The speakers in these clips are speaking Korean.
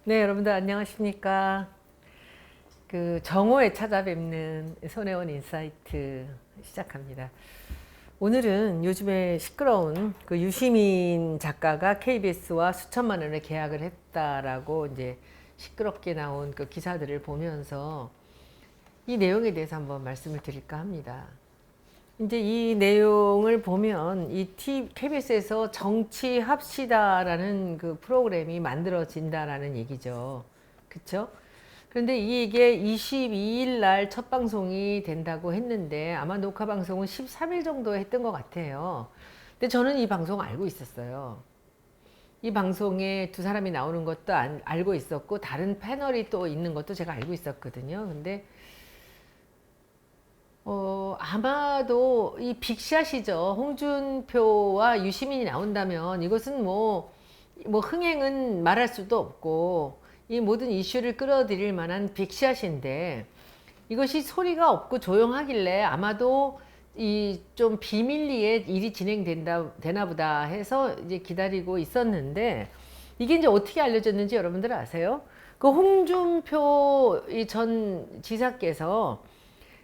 네, 여러분들 안녕하십니까? 정오에 찾아뵙는 손혜원 인사이트 시작합니다. 오늘은 요즘에 시끄러운 유시민 작가가 KBS와 수천만 원의 계약을 했다라고 이제 시끄럽게 나온 그 기사들을 보면서 이 내용에 대해서 한번 말씀을 드릴까 합니다. 이제 이 내용을 보면 KBS에서 정치합시다라는 그 프로그램이 만들어진다라는 얘기죠. 그쵸? 그런데 이게 22일 날 첫 방송이 된다고 했는데 아마 녹화 방송은 13일 정도 했던 것 같아요. 근데 저는 이 방송 알고 있었어요. 이 방송에 두 사람이 나오는 것도 알고 있었고 다른 패널이 또 있는 것도 제가 알고 있었거든요. 근데 아마도 이 빅샷이죠. 홍준표와 유시민이 나온다면 이것은 뭐 흥행은 말할 수도 없고 이 모든 이슈를 끌어들일 만한 빅샷인데 이것이 소리가 없고 조용하길래 아마도 이 좀 비밀리에 일이 되나 보다 해서 이제 기다리고 있었는데 이게 이제 어떻게 알려졌는지 여러분들 아세요? 그 홍준표 전 지사께서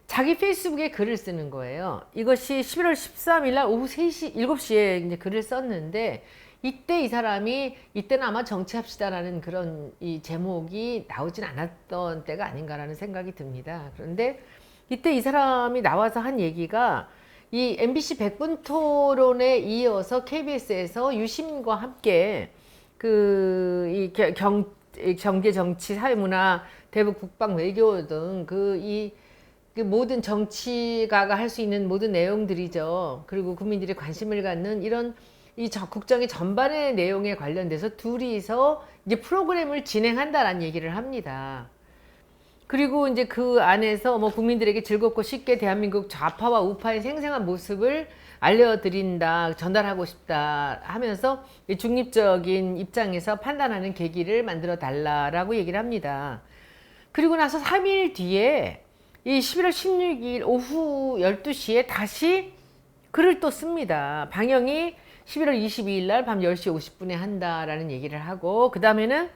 자기 페이스북에 글을 쓰는 거예요. 이것이 11월 13일 날 오후 3시, 7시에 이제 글을 썼는데 이때 이 사람이 이때는 아마 정치합시다라는 그런 이 제목이 나오진 않았던 때가 아닌가라는 생각이 듭니다. 그런데 이때 이 사람이 나와서 한 얘기가 이 MBC 100분 토론에 이어서 KBS에서 유시민과 함께 경제, 정치, 사회문화, 대북, 국방, 외교 등 모든 정치가가 할 수 있는 모든 내용들이죠. 그리고 국민들이 관심을 갖는 이런 국정의 전반의 내용에 관련돼서 둘이서 이제 프로그램을 진행한다라는 얘기를 합니다. 그리고 이제 그 안에서 뭐 국민들에게 즐겁고 쉽게 대한민국 좌파와 우파의 생생한 모습을 알려드린다, 전달하고 싶다 하면서 중립적인 입장에서 판단하는 계기를 만들어 달라라고 얘기를 합니다. 그리고 나서 3일 뒤에 이 11월 16일 오후 12시에 다시 글을 또 씁니다. 방영이 11월 22일 날 밤 10시 50분에 한다라는 얘기를 하고 그 다음에는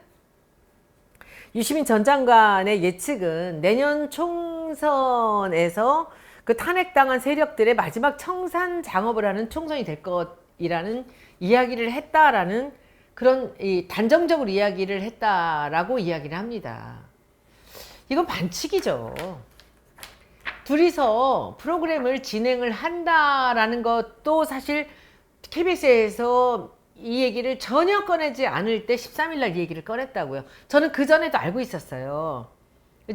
유시민 전 장관의 예측은 내년 총선에서 그 탄핵당한 세력들의 마지막 청산 장업을 하는 총선이 될 것이라는 이야기를 했다라는 그런 단정적으로 이야기를 했다라고 이야기를 합니다. 이건 반칙이죠. 둘이서 프로그램을 진행을 한다라는 것도 사실 KBS에서 이 얘기를 전혀 꺼내지 않을 때 13일 날 이 얘기를 꺼냈다고요. 저는 그 전에도 알고 있었어요.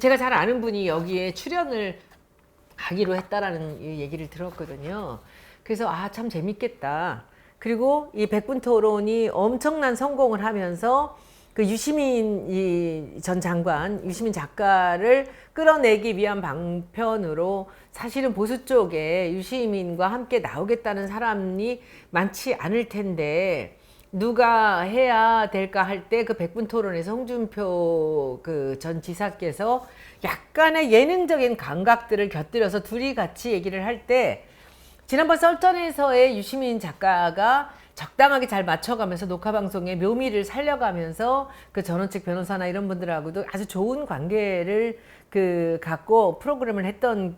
제가 잘 아는 분이 여기에 출연을 하기로 했다라는 얘기를 들었거든요. 그래서 참 재밌겠다. 그리고 이 100분 토론이 엄청난 성공을 하면서 그 유시민 전 장관, 유시민 작가를 끌어내기 위한 방편으로 사실은 보수 쪽에 유시민과 함께 나오겠다는 사람이 많지 않을 텐데 누가 해야 될까 할 때 그 100분 토론에서 홍준표 그 전 지사께서 약간의 예능적인 감각들을 곁들여서 둘이 같이 얘기를 할 때 지난번 썰전에서의 유시민 작가가 적당하게 잘 맞춰가면서 녹화방송의 묘미를 살려가면서 그 전원책 변호사나 이런 분들하고도 아주 좋은 관계를 갖고 프로그램을 했던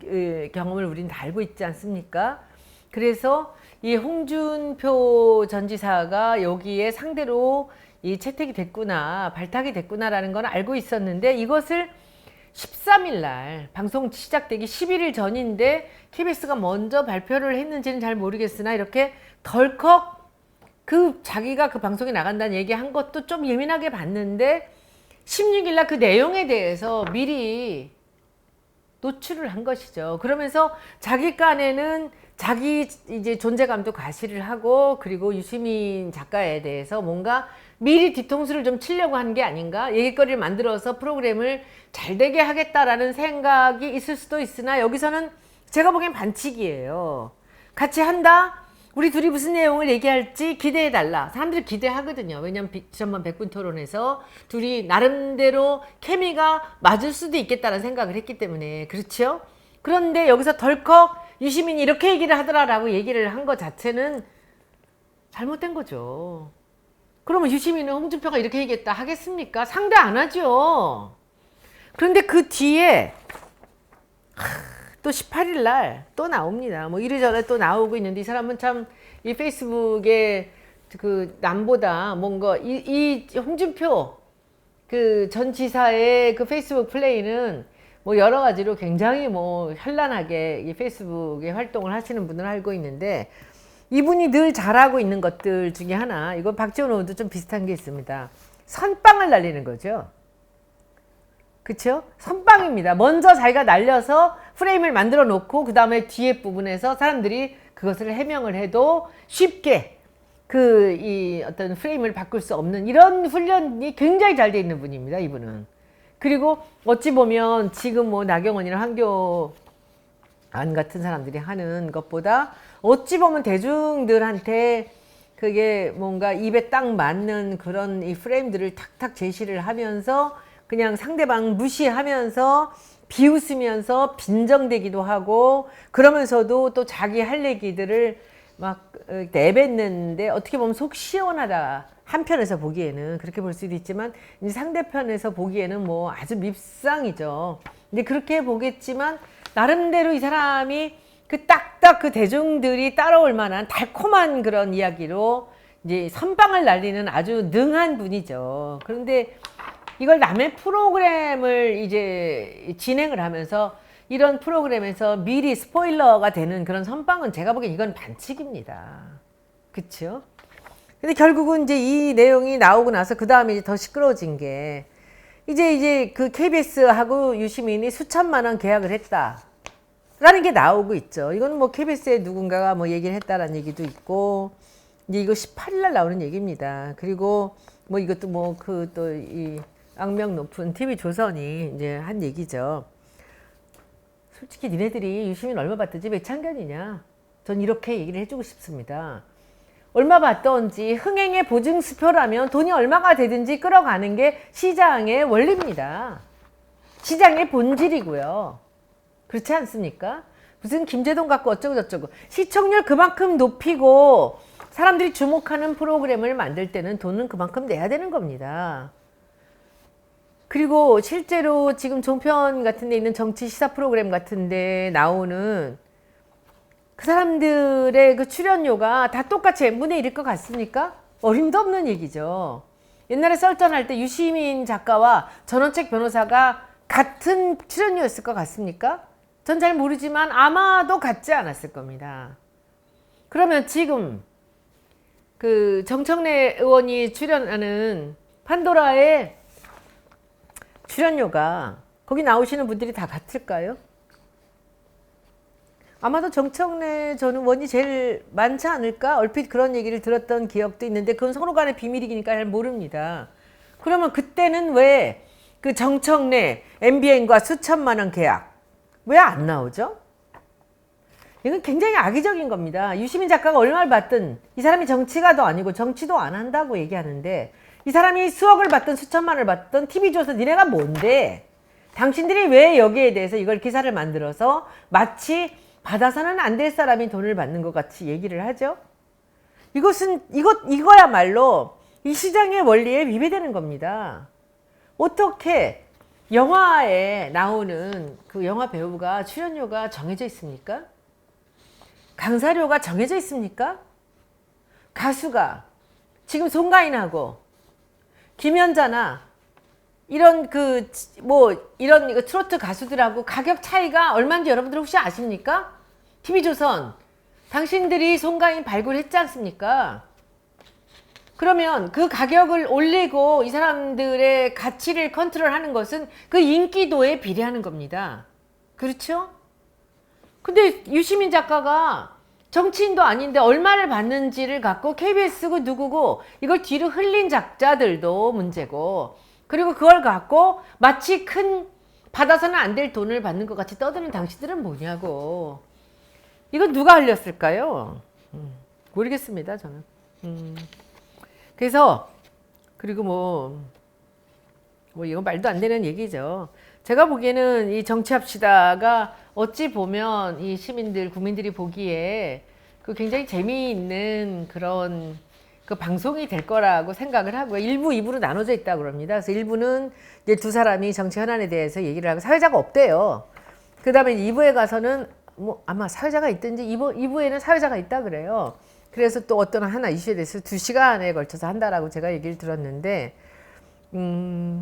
경험을 우리는 다 알고 있지 않습니까? 그래서 이 홍준표 전 지사가 여기에 상대로 채택이 됐구나, 발탁이 됐구나라는 건 알고 있었는데 이것을 13일 날 방송 시작되기 11일 전인데 KBS가 먼저 발표를 했는지는 잘 모르겠으나 이렇게 덜컥 자기가 그 방송에 나간다는 얘기 한 것도 좀 예민하게 봤는데 16일 날 그 내용에 대해서 미리 노출을 한 것이죠. 그러면서 자기 깐에는 자기 이제 존재감도 과시를 하고 그리고 유시민 작가에 대해서 뭔가 미리 뒤통수를 좀 치려고 한 게 아닌가? 얘기거리를 만들어서 프로그램을 잘 되게 하겠다라는 생각이 있을 수도 있으나 여기서는 제가 보기엔 반칙이에요. 같이 한다? 우리 둘이 무슨 내용을 얘기할지 기대해달라. 사람들이 기대하거든요. 왜냐면 지난번 100분 토론에서 둘이 나름대로 케미가 맞을 수도 있겠다는 생각을 했기 때문에. 그렇죠? 그런데 여기서 덜컥 유시민이 이렇게 얘기를 하더라라고 얘기를 한 것 자체는 잘못된 거죠. 그러면 유시민은 홍준표가 이렇게 얘기했다 하겠습니까? 상대 안 하죠. 그런데 그 뒤에 또 18일 날 또 나옵니다. 뭐 이래저래 또 나오고 있는데 이 사람은 참 이 페이스북에 그 남보다 뭔가 이 홍준표 그 전 지사의 그 페이스북 플레이는 뭐 여러 가지로 굉장히 뭐 현란하게 이 페이스북에 활동을 하시는 분을 알고 있는데 이분이 늘 잘하고 있는 것들 중에 하나, 이거 박지원 의원도 좀 비슷한 게 있습니다. 선빵을 날리는 거죠. 그쵸? 선빵입니다. 먼저 자기가 날려서 프레임을 만들어 놓고 그 다음에 뒤에 부분에서 사람들이 그것을 해명을 해도 쉽게 이 어떤 프레임을 바꿀 수 없는 이런 훈련이 굉장히 잘 돼 있는 분입니다. 이분은. 그리고 어찌 보면 지금 뭐 나경원이나 황교안 같은 사람들이 하는 것보다 어찌 보면 대중들한테 그게 뭔가 입에 딱 맞는 그런 이 프레임들을 탁탁 제시를 하면서 그냥 상대방 무시하면서 비웃으면서 빈정대기도 하고 그러면서도 또 자기 할 얘기들을 막 내뱉는데 어떻게 보면 속 시원하다. 한편에서 보기에는 그렇게 볼 수도 있지만 이제 상대편에서 보기에는 뭐 아주 밉상이죠. 근데 그렇게 보겠지만 나름대로 이 사람이 그 딱딱 그 대중들이 따라올 만한 달콤한 그런 이야기로 이제 선빵을 날리는 아주 능한 분이죠. 그런데 이걸 남의 프로그램을 이제 진행을 하면서 이런 프로그램에서 미리 스포일러가 되는 그런 선빵은 제가 보기엔 이건 반칙입니다. 그쵸? 근데 결국은 이제 이 내용이 나오고 나서 그 다음에 이제 더 시끄러워진 게 이제 그 KBS하고 유시민이 수천만 원 계약을 했다. 라는 게 나오고 있죠. 이거는 뭐 KBS에 누군가가 뭐 얘기를 했다라는 얘기도 있고, 이제 이거 18일날 나오는 얘기입니다. 그리고 뭐 이것도 뭐 그 또 이 악명 높은 TV조선이 이제 한 얘기죠. 솔직히 니네들이 유시민 얼마 받든지 매창견이냐? 전 이렇게 얘기를 해주고 싶습니다. 얼마 받던지 흥행의 보증수표라면 돈이 얼마가 되든지 끌어가는 게 시장의 원리입니다. 시장의 본질이고요. 그렇지 않습니까? 무슨 김제동 갖고 어쩌고 저쩌고. 시청률 그만큼 높이고 사람들이 주목하는 프로그램을 만들 때는 돈은 그만큼 내야 되는 겁니다. 그리고 실제로 지금 종편 같은 데 있는 정치 시사 프로그램 같은 데 나오는 그 사람들의 그 출연료가 다 똑같이 n분의 1일 것 같습니까? 어림도 없는 얘기죠. 옛날에 썰전할 때 유시민 작가와 전원책 변호사가 같은 출연료였을 것 같습니까? 전 잘 모르지만 아마도 같지 않았을 겁니다. 그러면 지금 그 정청래 의원이 출연하는 판도라의 출연료가 거기 나오시는 분들이 다 같을까요? 아마도 정청래 전 의원이 제일 많지 않을까? 얼핏 그런 얘기를 들었던 기억도 있는데 그건 서로 간의 비밀이니까 잘 모릅니다. 그러면 그때는 왜 그 정청래 MBN과 수천만 원 계약 왜 안 나오죠? 이건 굉장히 악의적인 겁니다. 유시민 작가가 얼마를 받든 이 사람이 정치가도 아니고 정치도 안 한다고 얘기하는데 이 사람이 수억을 받든 수천만 원을 받든 TV조선 니네가 뭔데? 당신들이 왜 여기에 대해서 이걸 기사를 만들어서 마치 받아서는 안 될 사람이 돈을 받는 것 같이 얘기를 하죠? 이거야말로 이 시장의 원리에 위배되는 겁니다. 어떻게 영화에 나오는 그 영화 배우가 출연료가 정해져 있습니까? 강사료가 정해져 있습니까? 가수가 지금 송가인하고 김연자나 이런 이런 트로트 가수들하고 가격 차이가 얼마인지 여러분들 혹시 아십니까? TV조선 당신들이 송가인 발굴했지 않습니까? 그러면 그 가격을 올리고 이 사람들의 가치를 컨트롤하는 것은 그 인기도에 비례하는 겁니다. 그렇죠? 근데 유시민 작가가 정치인도 아닌데 얼마를 받는지를 갖고 KBS고 누구고 이걸 뒤로 흘린 작자들도 문제고, 그리고 그걸 갖고 마치 큰 받아서는 안 될 돈을 받는 것 같이 떠드는 당신들은 뭐냐고. 이건 누가 흘렸을까요? 모르겠습니다, 저는. 그래서 그리고 뭐 이건 말도 안 되는 얘기죠. 제가 보기에는 이 정치합시다가 어찌 보면 이 시민들, 국민들이 보기에 그 굉장히 재미있는 그런 그 방송이 될 거라고 생각을 하고요. 1부, 2부로 나눠져 있다고 그럽니다. 그래서 1부는 이제 두 사람이 정치 현안에 대해서 얘기를 하고 사회자가 없대요. 그 다음에 2부에 가서는 뭐 아마 사회자가 있든지 2부에는 사회자가 있다 그래요. 그래서 또 어떤 하나 이슈에 대해서 2시간에 걸쳐서 한다라고 제가 얘기를 들었는데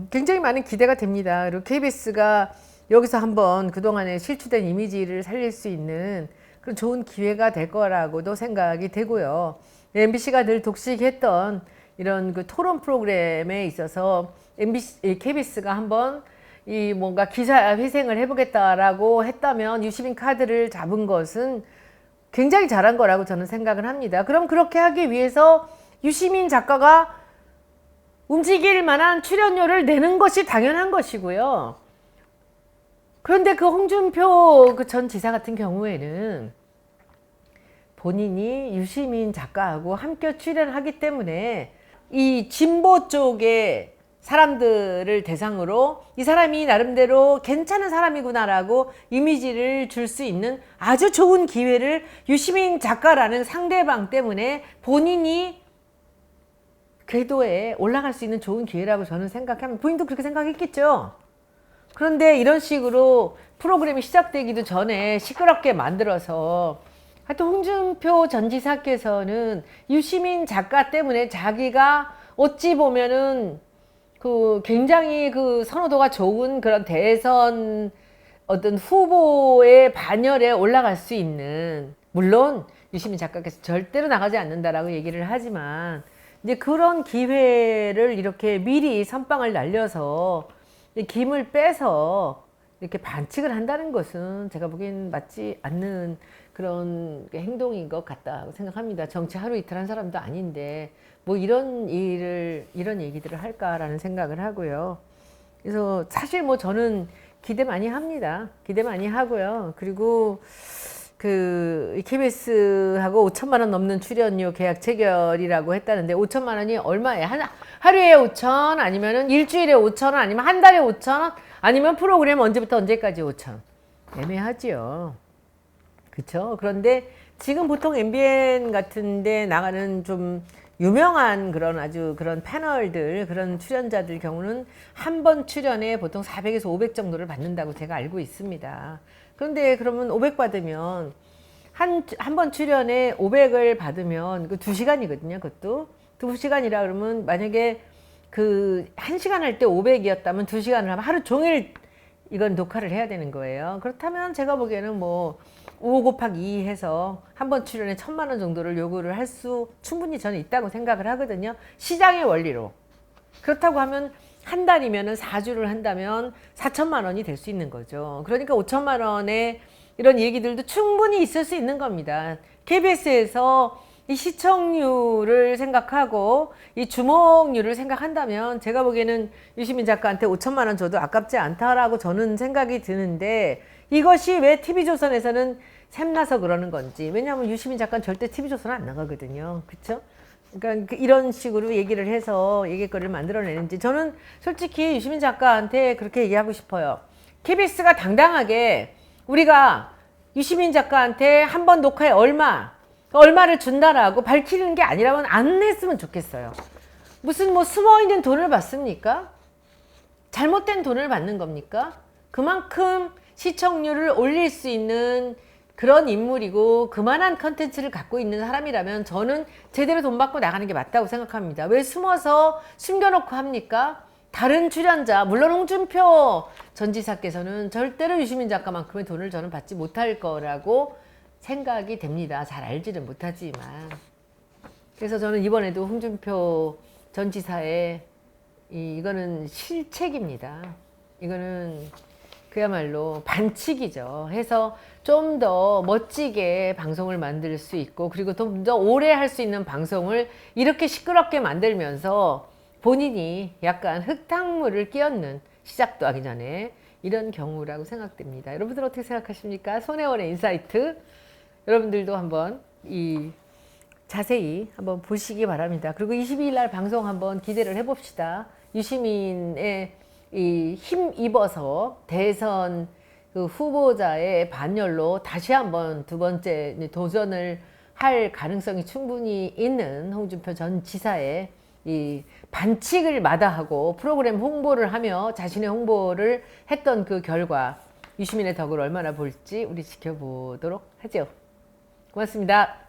굉장히 많은 기대가 됩니다. 그리고 KBS가 여기서 한번 그동안에 실추된 이미지를 살릴 수 있는 그런 좋은 기회가 될 거라고도 생각이 되고요. MBC가 늘 독식했던 이런 그 토론 프로그램에 있어서 KBS가 한번 이 뭔가 기사 회생을 해보겠다라고 했다면 유시민 카드를 잡은 것은 굉장히 잘한 거라고 저는 생각을 합니다. 그럼 그렇게 하기 위해서 유시민 작가가 움직일 만한 출연료를 내는 것이 당연한 것이고요. 그런데 그 홍준표 그 전 지사 같은 경우에는 본인이 유시민 작가하고 함께 출연하기 때문에 이 진보 쪽의 사람들을 대상으로 이 사람이 나름대로 괜찮은 사람이구나라고 이미지를 줄 수 있는 아주 좋은 기회를 유시민 작가라는 상대방 때문에 본인이 궤도에 올라갈 수 있는 좋은 기회라고 저는 생각합니다. 본인도 그렇게 생각했겠죠. 그런데 이런 식으로 프로그램이 시작되기도 전에 시끄럽게 만들어서 하여튼 홍준표 전 지사께서는 유시민 작가 때문에 자기가 어찌 보면은 그 굉장히 그 선호도가 좋은 그런 대선 어떤 후보의 반열에 올라갈 수 있는, 물론 유시민 작가께서 절대로 나가지 않는다라고 얘기를 하지만 이제 그런 기회를 이렇게 미리 선빵을 날려서 김을 빼서 이렇게 반칙을 한다는 것은 제가 보기엔 맞지 않는 그런 행동인 것 같다고 생각합니다. 정치 하루 이틀 한 사람도 아닌데 뭐 이런 얘기들을 할까라는 생각을 하고요. 그래서 사실 뭐 저는 기대 많이 합니다. 기대 많이 하고요. 그리고 그 KBS하고 5천만 원 넘는 출연료 계약 체결이라고 했다는데 5천만 원이 얼마예요? 하루에 5천, 아니면은 일주일에 5천 원, 아니면 한 달에 5천 원, 아니면 프로그램 언제부터 언제까지 5천 원. 애매하지요. 그렇죠? 그런데 지금 보통 MBN 같은 데 나가는 좀 유명한 그런 아주 그런 패널들, 그런 출연자들 경우는 한 번 출연에 보통 400에서 500 정도를 받는다고 제가 알고 있습니다. 그런데 그러면 500 받으면 한 번 출연에 500을 받으면 그 2시간이거든요. 그것도 2시간이라 그러면 만약에 그 1시간 할 때 500이었다면 2시간을 하면 하루 종일 이건 녹화를 해야 되는 거예요. 그렇다면 제가 보기에는 뭐 5 곱하기 2 해서 한 번 출연에 1,000만 원 정도를 요구를 할 수 충분히 저는 있다고 생각을 하거든요. 시장의 원리로. 그렇다고 하면 한 달이면은 4주를 한다면 4천만 원이 될 수 있는 거죠. 그러니까 5천만 원의 이런 얘기들도 충분히 있을 수 있는 겁니다. KBS에서 이 시청률을 생각하고 이 주목률을 생각한다면 제가 보기에는 유시민 작가한테 5천만 원 줘도 아깝지 않다라고 저는 생각이 드는데, 이것이 왜 TV조선에서는 샘나서 그러는 건지. 왜냐하면 유시민 작가는 절대 TV조선은 안 나가거든요. 그렇죠? 그러니까 이런 식으로 얘기를 해서 얘기거리를 만들어내는지, 저는 솔직히 유시민 작가한테 그렇게 얘기하고 싶어요. KBS가 당당하게 우리가 유시민 작가한테 한 번 녹화에 얼마를 준다라고 밝히는 게 아니라면 안 했으면 좋겠어요. 무슨 뭐 숨어있는 돈을 받습니까? 잘못된 돈을 받는 겁니까? 그만큼 시청률을 올릴 수 있는 그런 인물이고 그만한 컨텐츠를 갖고 있는 사람이라면 저는 제대로 돈 받고 나가는 게 맞다고 생각합니다. 왜 숨어서 숨겨놓고 합니까? 다른 출연자, 물론 홍준표 전 지사께서는 절대로 유시민 작가만큼의 돈을 저는 받지 못할 거라고 생각이 됩니다. 잘 알지는 못하지만. 그래서 저는 이번에도 홍준표 전 지사의 이거는 실책입니다. 이거는 그야말로 반칙이죠. 해서 좀 더 멋지게 방송을 만들 수 있고, 그리고 좀 더 오래 할 수 있는 방송을 이렇게 시끄럽게 만들면서 본인이 약간 흙탕물을 끼얹는, 시작도 하기 전에 이런 경우라고 생각됩니다. 여러분들 어떻게 생각하십니까? 손혜원의 인사이트, 여러분들도 한번 자세히 한번 보시기 바랍니다. 그리고 22일 날 방송 한번 기대를 해봅시다. 유시민의 힘입어서 대선 그 후보자의 반열로 다시 한번 두 번째 도전을 할 가능성이 충분히 있는 홍준표 전 지사의 이 반칙을 마다하고 프로그램 홍보를 하며 자신의 홍보를 했던 그 결과 유시민의 덕을 얼마나 볼지 우리 지켜보도록 하죠. 고맙습니다.